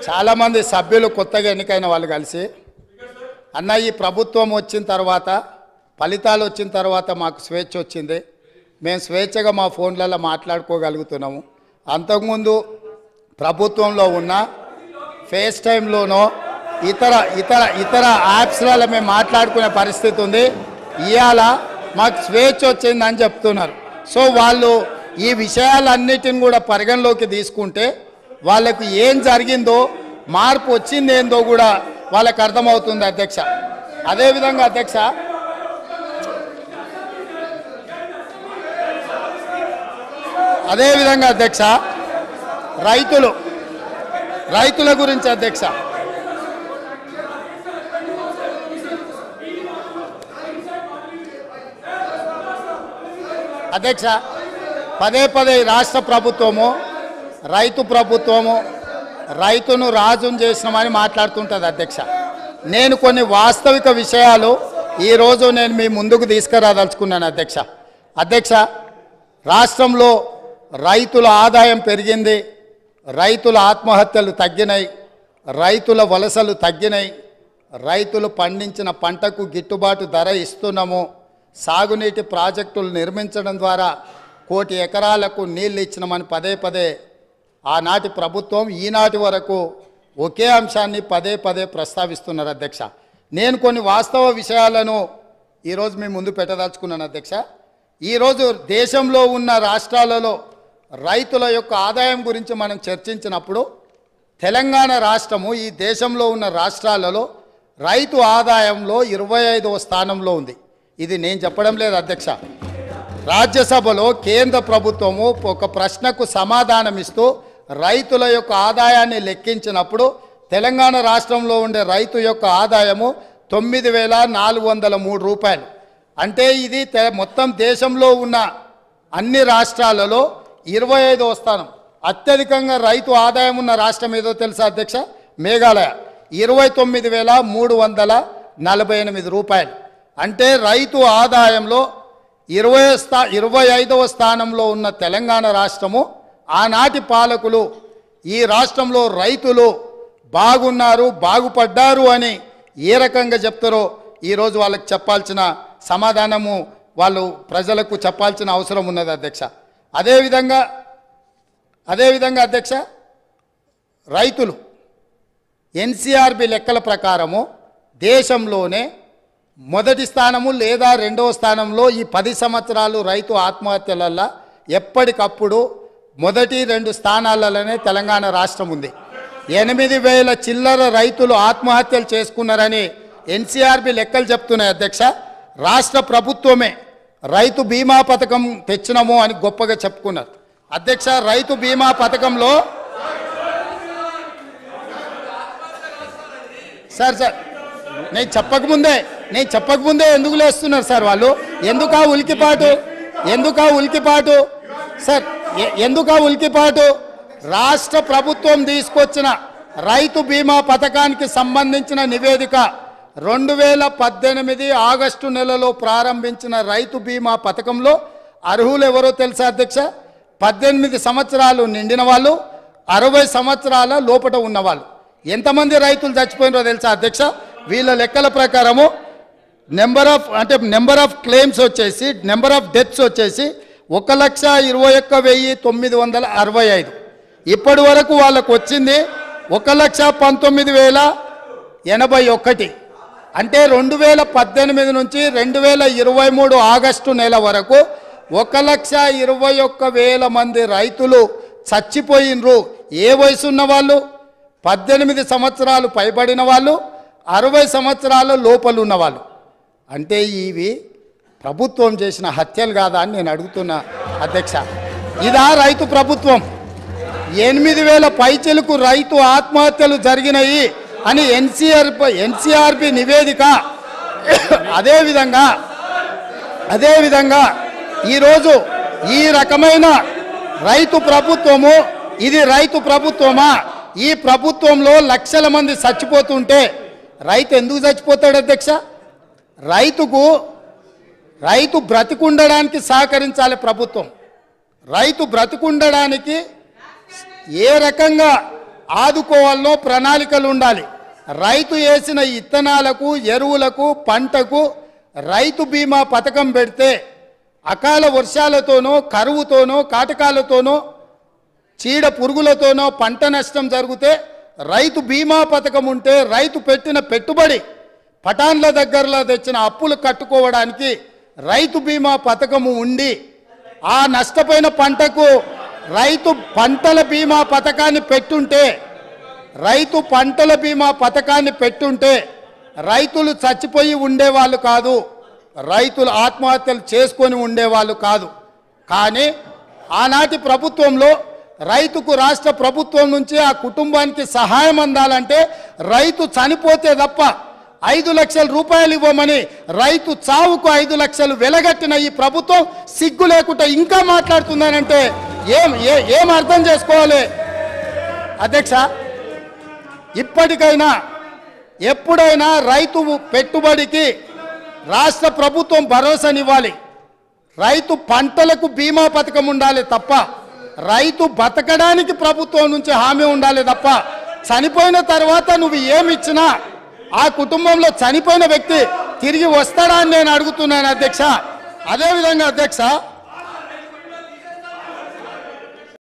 చాలామంది సభ్యులు కొత్తగా ఎన్నికైన వాళ్ళు కలిసి అన్న ఈ ప్రభుత్వం వచ్చిన తర్వాత ఫలితాలు వచ్చిన తర్వాత మాకు స్వేచ్ఛ వచ్చింది, మేము స్వేచ్ఛగా మా ఫోన్లలో మాట్లాడుకోగలుగుతున్నాము. అంతకుముందు ప్రభుత్వంలో ఉన్న ఫేస్ టైంలోనో ఇతర ఇతర ఇతర యాప్స్లలో మేము మాట్లాడుకునే పరిస్థితి ఉంది. ఇవాళ మాకు స్వేచ్ఛ వచ్చిందని చెప్తున్నారు. సో వాళ్ళు ఈ విషయాలన్నిటిని కూడా పరిగణలోకి తీసుకుంటే వాళ్ళకు ఏం జరిగిందో, మార్పు వచ్చిందేందో కూడా వాళ్ళకు అర్థమవుతుంది అధ్యక్ష. అదేవిధంగా అధ్యక్ష రైతుల గురించి అధ్యక్ష పదే పదే రాష్ట్ర ప్రభుత్వము రైతును రాజును చేసినామని మాట్లాడుతుంటుంది అధ్యక్ష. నేను కొన్ని వాస్తవిక విషయాలు ఈరోజు నేను మీ ముందుకు తీసుకురాదలుచుకున్నాను అధ్యక్ష. రాష్ట్రంలో రైతుల ఆదాయం పెరిగింది, రైతుల ఆత్మహత్యలు తగ్గినాయి, రైతుల వలసలు తగ్గినాయి, రైతులు పండించిన పంటకు గిట్టుబాటు ధర ఇస్తున్నాము, సాగునీటి ప్రాజెక్టులు నిర్మించడం ద్వారా 1 కోటి ఎకరాలకు నీళ్ళు ఇచ్చినామని పదే పదే ఆనాటి ప్రభుత్వం ఈనాటి వరకు ఒకే అంశాన్ని పదే పదే ప్రస్తావిస్తున్నారు అధ్యక్ష. నేను కొన్ని వాస్తవ విషయాలను ఈరోజు మీ ముందు పెట్టదలుచుకున్నాను అధ్యక్ష. ఈరోజు దేశంలో ఉన్న రాష్ట్రాలలో రైతుల యొక్క ఆదాయం గురించి మనం చర్చించినప్పుడు తెలంగాణ రాష్ట్రము ఈ దేశంలో ఉన్న రాష్ట్రాలలో రైతు ఆదాయంలో 25వ స్థానంలో ఉంది. ఇది నేను చెప్పడం లేదు అధ్యక్ష. రాజ్యసభలో కేంద్ర ప్రభుత్వము ఒక ప్రశ్నకు సమాధానం ఇస్తూ రైతుల యొక్క ఆదాయాన్ని లెక్కించినప్పుడు తెలంగాణ రాష్ట్రంలో ఉండే రైతు యొక్క ఆదాయము 9,403 రూపాయలు. అంటే ఇది మొత్తం దేశంలో ఉన్న అన్ని రాష్ట్రాలలో 25వ స్థానం. అత్యధికంగా రైతు ఆదాయం ఉన్న రాష్ట్రం ఏదో తెలుసా అధ్యక్ష? మేఘాలయ 29,348 రూపాయలు. అంటే రైతు ఆదాయంలో 25వ స్థానంలో ఉన్న తెలంగాణ రాష్ట్రము ఆనాటి పాలకులు ఈ రాష్ట్రంలో రైతులు బాగున్నారు, బాగుపడ్డారు అని ఏ రకంగా చెప్తారో ఈరోజు వాళ్ళకి చెప్పాల్సిన సమాధానము వాళ్ళు ప్రజలకు చెప్పాల్సిన అవసరం ఉన్నది అధ్యక్ష. అదేవిధంగా అధ్యక్ష రైతులు ఎన్సీఆర్బీ లెక్కల ప్రకారము దేశంలోనే మొదటి స్థానము లేదా 2వ స్థానంలో ఈ 10 సంవత్సరాలు రైతు ఆత్మహత్యలల్లో ఎప్పటికప్పుడు మొదటి 2 స్థానాలలోనే తెలంగాణ రాష్ట్రం ఉంది. 8,000 చిల్లర రైతులు ఆత్మహత్యలు చేసుకున్నారని ఎన్సీఆర్బీ లెక్కలు చెప్తున్నాయి అధ్యక్ష. రాష్ట్ర ప్రభుత్వమే రైతు బీమా పథకం తెచ్చినాము అని గొప్పగా చెప్పుకున్నారు అధ్యక్ష. రైతు బీమా పథకంలో సార్ నేను చెప్పకముందే ఎందుకు లేస్తున్నారు సార్ వాళ్ళు? ఎందుకా ఉలికిపాటు? రాష్ట్ర ప్రభుత్వం తీసుకొచ్చిన రైతు బీమా పథకానికి సంబంధించిన నివేదిక 2018 ఆగస్టు నెలలో ప్రారంభించిన రైతు బీమా పథకంలో అర్హులు ఎవరో తెలుసా అధ్యక్ష? 18 సంవత్సరాలు నిండిన వాళ్ళు, 60 సంవత్సరాల లోపట ఉన్నవాళ్ళు. ఎంతమంది రైతులు చచ్చిపోయినారో తెలుసా అధ్యక్ష? వీళ్ళ లెక్కల ప్రకారము నెంబర్ ఆఫ్ క్లెయిమ్స్ వచ్చేసి, నెంబర్ ఆఫ్ డెత్స్ వచ్చేసి 1,21,965. ఇప్పటి వరకు వాళ్ళకు వచ్చింది 1,19,081. అంటే 2018 నుంచి 2023 ఆగస్టు నెల వరకు 1,21,000 మంది రైతులు చచ్చిపోయినరు. ఏ వయసు ఉన్న వాళ్ళు? 18 సంవత్సరాలు పైబడిన వాళ్ళు, 60 సంవత్సరాల లోపల ఉన్నవాళ్ళు. అంటే ఇవి ప్రభుత్వం చేసిన హత్యలు కాదా అని నేను అడుగుతున్నా అధ్యక్ష. ఇదా రైతు ప్రభుత్వం? 8,000 పైచిలకు రైతు ఆత్మహత్యలు జరిగినాయి అని ఎన్సీఆర్బీ నివేదిక. అదేవిధంగా ఈరోజు ఈ రకమైన రైతు ప్రభుత్వము, ఇది రైతు ప్రభుత్వమా? ఈ ప్రభుత్వంలో లక్షల మంది చచ్చిపోతుంటే రైతు ఎందుకు చచ్చిపోతాడు అధ్యక్ష? రైతు బ్రతికుండడానికి సహకరించాలి ప్రభుత్వం. రైతు బ్రతికుండడానికి ఏ రకంగా ఆదుకోవాలనో ప్రణాళికలు ఉండాలి. రైతు వేసిన ఇత్తనాలకు, ఎరువులకు, పంటకు రైతు బీమా పథకం పెడితే అకాల వర్షాలతోనో, కరువుతోనో, కాటకాలతోనో, చీడ పురుగులతోనో పంట నష్టం జరిగితే రైతు బీమా పథకం ఉంటే రైతు పెట్టిన పెట్టుబడి, పటాన్ల దగ్గరలో తెచ్చిన అప్పులు కట్టుకోవడానికి రైతు బీమా పథకము ఉండి ఆ నష్టపోయిన పంటకు రైతు పంటల బీమా పథకాన్ని పెట్టుంటే, రైతు పంటల బీమా పథకాన్ని పెట్టుంటే రైతులు చచ్చిపోయి ఉండేవాళ్ళు కాదు, రైతులు ఆత్మహత్యలు చేసుకొని ఉండేవాళ్ళు కాదు. కానీ ఆనాటి ప్రభుత్వంలో రైతుకు రాష్ట్ర ప్రభుత్వం నుంచి ఆ కుటుంబానికి సహాయం అందాలంటే రైతు చనిపోతే తప్ప 5 లక్షల రూపాయలు ఇవ్వమని రైతు చావుకు 5 లక్షలు వెలగట్టిన ఈ ప్రభుత్వం సిగ్గు లేకుండా ఇంకా మాట్లాడుతుందనంటే ఏం అర్థం చేసుకోవాలి అధ్యక్ష? ఇప్పటికైనా ఎప్పుడైనా రైతు పెట్టుబడికి రాష్ట్ర ప్రభుత్వం భరోసానివ్వాలి. రైతు పంటలకు బీమా పథకం ఉండాలి తప్ప, రైతు బతకడానికి ప్రభుత్వం నుంచి హామీ ఉండాలి తప్ప, చనిపోయిన తర్వాత నువ్వు ఏమిచ్చినా ఆ కుటుంబంలో చనిపోయిన వ్యక్తి తిరిగి వస్తాడా అని నేను అడుగుతున్నాను అధ్యక్ష. అదేవిధంగా అధ్యక్ష,